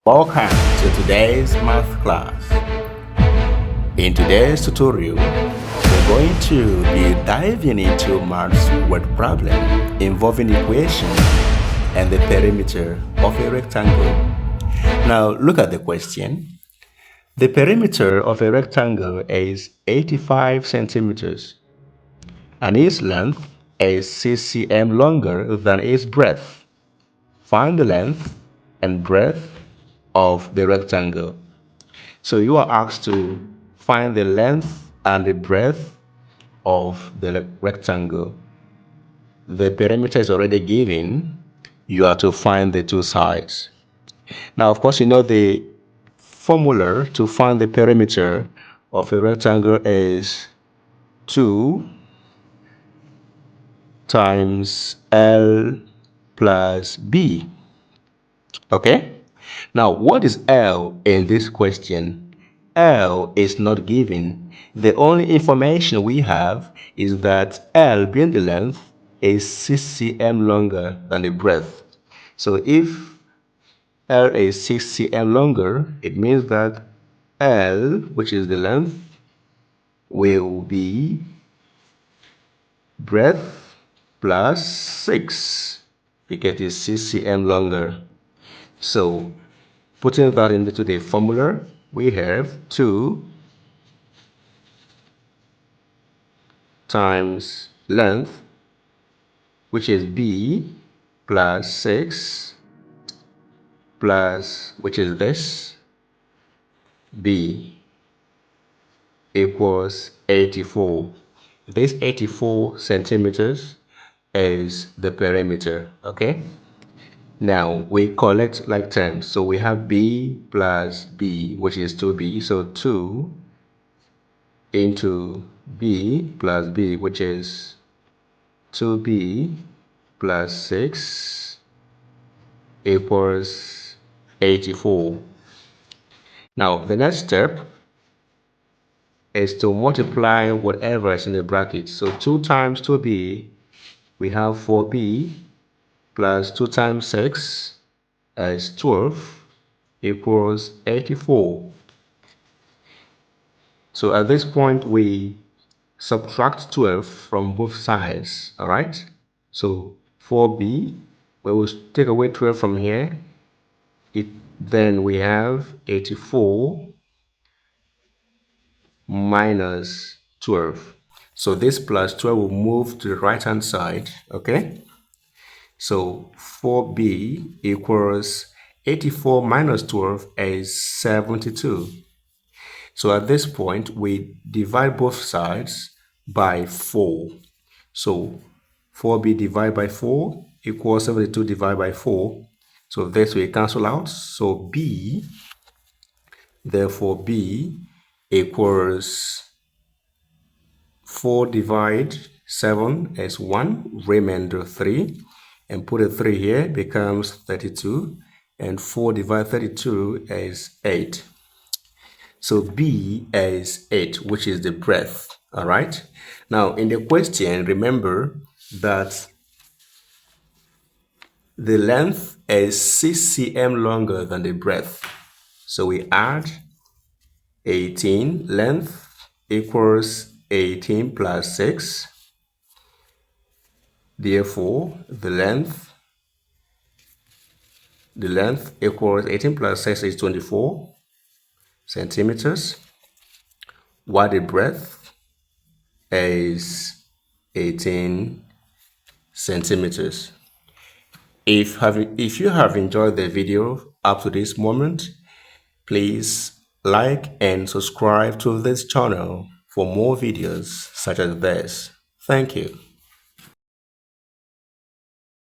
Welcome to today's math class. In today's tutorial, we're going to be diving into math's word problem involving equation and the perimeter of a rectangle. Now look at the question. The perimeter of a rectangle is 85 centimeters and its length is 6 cm longer than its breadth. Find the length and breadth of the rectangle. So you are asked to find the length and the breadth of the rectangle. The perimeter is already given. You are to find the two sides. Now, of course, you know the formula to find the perimeter of a rectangle is 2 times L plus B. Okay? Now, what is L in this question? L is not given. The only information we have is that L, being the length, is 6 cm longer than the breadth. So if L is 6 cm longer, it means that L, which is the length, will be breadth plus 6 because it is 6 cm longer. So putting that into the formula, we have 2 times length, which is B, plus 6 plus, which is this, B, equals 84. This 84 centimeters is the perimeter, okay? Now we collect like terms. So we have B plus B, which is 2B. So 2 into B plus B, which is 2B plus 6 equals 84. Now the next step is to multiply whatever is in the bracket. So 2 times 2B, we have 4B plus 2 times 6 is 12 equals 84. So at this point we subtract 12 from both sides, all right? So 4B, we will take away 12 from here. Then we have 84 minus 12. So this plus 12 will move to the right hand side, okay? So 4B equals 84 minus 12 is 72. So at this point, we divide both sides by 4. So 4B divided by 4 equals 72 divided by 4. So this will cancel out. So B, therefore B equals 4 divided 7 is 1, remainder 3. And put a 3 here, becomes 32. And 4 divided 32 is 8. So B is 8, which is the breadth. All right. Now, in the question, remember that the length is 6 cm longer than the breadth. So we add 18. Length equals 18 plus 6. Therefore, the length equals 18 plus 6 is 24 centimeters, while the breadth is 18 centimeters. If you have enjoyed the video up to this moment, please like and subscribe to this channel for more videos such as this. Thank you.